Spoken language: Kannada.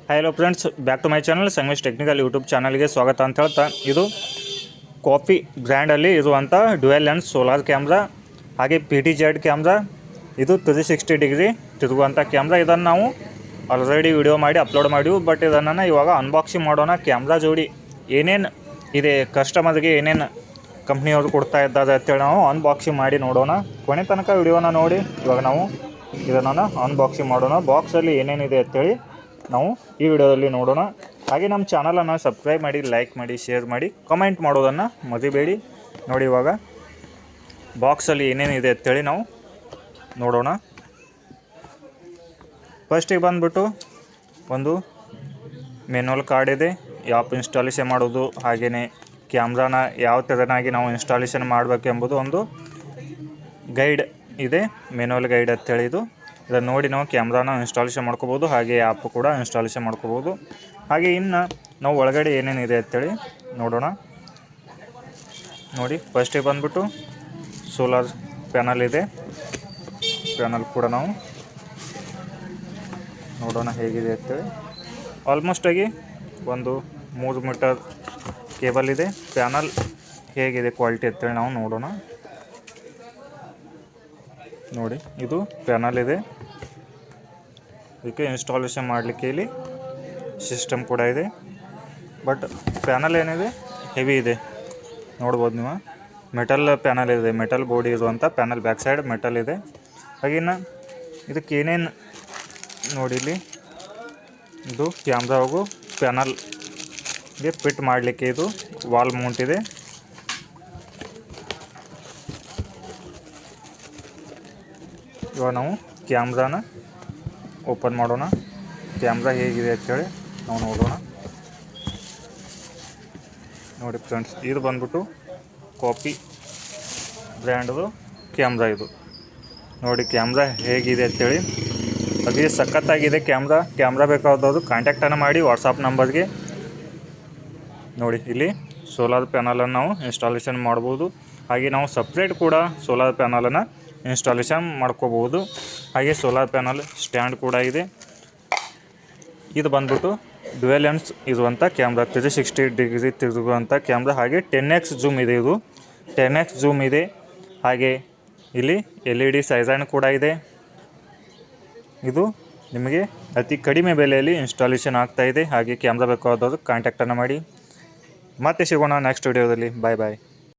Hello friends, back to my channel Sangamesh technical YouTube ಚಾನಲ್ಗೆ ಸ್ವಾಗತ ಅಂತ ಹೇಳ್ತಾ, ಇದು ಕಾಫಿ ಬ್ರ್ಯಾಂಡಲ್ಲಿ ಇರುವಂಥ ಡ್ಯುಯಲ್ ಲೆನ್ಸ್ ಸೋಲಾರ್ ಕ್ಯಾಮ್ರಾ, ಹಾಗೆ PTZ ಕ್ಯಾಮ್ರಾ. ಇದು 360 ಡಿಗ್ರಿ ತಿರುಗುವಂಥ ಕ್ಯಾಮ್ರಾ. ಇದನ್ನು ನಾವು ಆಲ್ರೆಡಿ ವಿಡಿಯೋ ಮಾಡಿ ಅಪ್ಲೋಡ್ ಮಾಡಿವು. ಬಟ್ ಇದನ್ನು ಇವಾಗ ಅನ್ಬಾಕ್ಸಿಂಗ್ ಮಾಡೋಣ. ಕ್ಯಾಮ್ರಾ ಜೋಡಿ ಏನೇನು ಇದೆ, ಕಸ್ಟಮರ್ಗೆ ಏನೇನು ಕಂಪ್ನಿಯವರು ಕೊಡ್ತಾ ಇದ್ದಾರೆ ಅಂತೇಳಿ ನಾವು ಅನ್ಬಾಕ್ಸಿಂಗ್ ಮಾಡಿ ನೋಡೋಣ. ಕೊನೆ ತನಕ ವಿಡಿಯೋನ ನೋಡಿ ಇವಾಗ ನಾವು ಇದನ್ನು ಅನ್ಬಾಕ್ಸಿಂಗ್ ಮಾಡೋಣ. ಬಾಕ್ಸಲ್ಲಿ ಏನೇನಿದೆ ಅಂತೇಳಿ ನಾವು ಈ ವಿಡಿಯೋದಲ್ಲಿ ನೋಡೋಣ. ಹಾಗೆ ನಮ್ಮ ಚಾನಲನ್ನು ಸಬ್ಸ್ಕ್ರೈಬ್ ಮಾಡಿ, ಲೈಕ್ ಮಾಡಿ, ಶೇರ್ ಮಾಡಿ, ಕಮೆಂಟ್ ಮಾಡೋದನ್ನು ಮರಿಬೇಡಿ. ನೋಡಿ ಇವಾಗ ಬಾಕ್ಸಲ್ಲಿ ಏನೇನಿದೆ ಅಂತೇಳಿ ನಾವು ನೋಡೋಣ. ಫಸ್ಟಿಗೆ ಬಂದುಬಿಟ್ಟು ಒಂದು ಮೆನ್ಯುವಲ್ ಕಾರ್ಡ್ ಇದೆ, ಆ್ಯಪ್ ಇನ್ಸ್ಟಾಲೇಷನ್ ಮಾಡೋದು, ಹಾಗೆಯೇ ಕ್ಯಾಮ್ರಾನ ಯಾವ ಥರನಾಗಿ ನಾವು ಇನ್ಸ್ಟಾಲೇಷನ್ ಮಾಡಬೇಕೆಂಬುದು ಒಂದು ಗೈಡ್ ಇದೆ, ಮೆನ್ಯುವಲ್ ಗೈಡ್ ಅಂತೇಳಿ. ಇದನ್ನು ನೋಡಿ ನಾವು ಕ್ಯಾಮ್ರಾನ ಇನ್ಸ್ಟಾಲೇಷನ್ ಮಾಡ್ಕೋಬೋದು, ಹಾಗೆ ಆ್ಯಪ್ ಕೂಡ ಇನ್ಸ್ಟಾಲೇಷನ್ ಮಾಡ್ಕೋಬೋದು. ಹಾಗೆ ಇನ್ನು ನಾವು ಒಳಗಡೆ ಏನೇನಿದೆ ಅಂತೇಳಿ ನೋಡೋಣ. ನೋಡಿ ಫಸ್ಟಿಗೆ ಬಂದುಬಿಟ್ಟು ಸೋಲಾರ್ ಪ್ಯಾನಲ್ ಇದೆ. ಪ್ಯಾನಲ್ ಕೂಡ ನಾವು ನೋಡೋಣ ಹೇಗಿದೆ ಅಂತೇಳಿ. ಆಲ್ಮೋಸ್ಟಾಗಿ ಒಂದು 3 ಮೀಟರ್ ಕೇಬಲ್ ಇದೆ. ಪ್ಯಾನಲ್ ಹೇಗಿದೆ ಕ್ವಾಲಿಟಿ ಅಂತೇಳಿ ನಾವು ನೋಡೋಣ. ನೋಡಿ ಇದು ಪ್ಯಾನಲ್ ಇದೆ, ಇದಕ್ಕೆ ಇನ್ಸ್ಟಾಲೇಷನ್ ಮಾಡಲಿಕ್ಕೆ ಇಲ್ಲಿ ಸಿಸ್ಟಮ್ ಕೂಡ ಇದೆ. ಬಟ್ ಪ್ಯಾನಲ್ ಏನಿದೆ ಹೆವಿ ಇದೆ, ನೋಡ್ಬೋದು ನೀವು. ಮೆಟಲ್ ಪ್ಯಾನಲ್ ಇದೆ, ಮೆಟಲ್ ಬೋಡಿ ಇರುವಂಥ ಪ್ಯಾನಲ್. ಬ್ಯಾಕ್ ಸೈಡ್ ಮೆಟಲ್ ಇದೆ. ಹಾಗೇನು ಇದಕ್ಕೆ ಏನೇನು ನೋಡಿ, ಇಲ್ಲಿ ಇದು ಕ್ಯಾಮ್ರಾ ಹಾಗೂ ಪ್ಯಾನಲ್ಗೆ ಫಿಟ್ ಮಾಡಲಿಕ್ಕೆ ಇದು ವಾಲ್ ಮೌಂಟ್ ಇದೆ. ಇವಾಗ ನಾವು ಕ್ಯಾಮ್ರಾನ ಓಪನ್ ಮಾಡೋಣ. ಕ್ಯಾಮ್ರಾ ಹೇಗಿದೆ ಅಂತೇಳಿ ನಾವು ನೋಡೋಣ. ನೋಡಿ ಫ್ರೆಂಡ್ಸ್, ಇದು ಬಂದ್ಬಿಟ್ಟು ಕಾಫಿ ಬ್ರ್ಯಾಂಡ್ದು ಕ್ಯಾಮ್ರಾ. ಇದು ನೋಡಿ ಕ್ಯಾಮ್ರಾ ಹೇಗಿದೆ ಅಂತೇಳಿ, ಅದೇ ಸಖತ್ತಾಗಿದೆ ಕ್ಯಾಮ್ರಾ ಬೇಕಾದವರು ಕಾಂಟ್ಯಾಕ್ಟನ್ನು ಮಾಡಿ ವಾಟ್ಸಪ್ ನಂಬರ್ಗೆ. ನೋಡಿ ಇಲ್ಲಿ ಸೋಲಾರ್ ಪ್ಯಾನಲನ್ನು ನಾವು ಇನ್ಸ್ಟಾಲೇಷನ್ ಮಾಡ್ಬೋದು. ಹಾಗೆ ನಾವು ಸಪ್ರೇಟ್ ಕೂಡ ಸೋಲಾರ್ ಪ್ಯಾನಲನ್ನು ಇನ್ಸ್ಟಾಲೇಷನ್ ಮಾಡ್ಕೋಬೋದು. ಹಾಗೆ ಸೋಲಾರ್ ಪ್ಯಾನಲ್ ಸ್ಟ್ಯಾಂಡ್ ಕೂಡ ಇದೆ. ಇದು ಬಂದ್ಬಿಟ್ಟು ಡ್ಯುಯಲ್ ಲೆನ್ಸ್ ಇರುವಂಥ ಕ್ಯಾಮ್ರಾ, 360 ಡಿಗ್ರಿ ತಿರುಗುವಂಥ ಕ್ಯಾಮ್ರಾ. ಹಾಗೆ 10x ಜೂಮ್ ಇದೆ, ಇದು 10x ಜೂಮ್ ಇದೆ. ಹಾಗೆ ಇಲ್ಲಿ LED ಸೈಜಾನ್ ಕೂಡ ಇದೆ. ಇದು ನಿಮಗೆ ಅತಿ ಕಡಿಮೆ ಬೆಲೆಯಲ್ಲಿ ಇನ್ಸ್ಟಾಲೇಷನ್ ಆಗ್ತಾಯಿದೆ. ಹಾಗೆ ಕ್ಯಾಮ್ರಾ ಬೇಕಾದವರು ಕಾಂಟ್ಯಾಕ್ಟನ್ನು ಮಾಡಿ. ಮತ್ತೆ ಸಿಗೋಣ ನೆಕ್ಸ್ಟ್ ವಿಡಿಯೋದಲ್ಲಿ. ಬಾಯ್ ಬಾಯ್.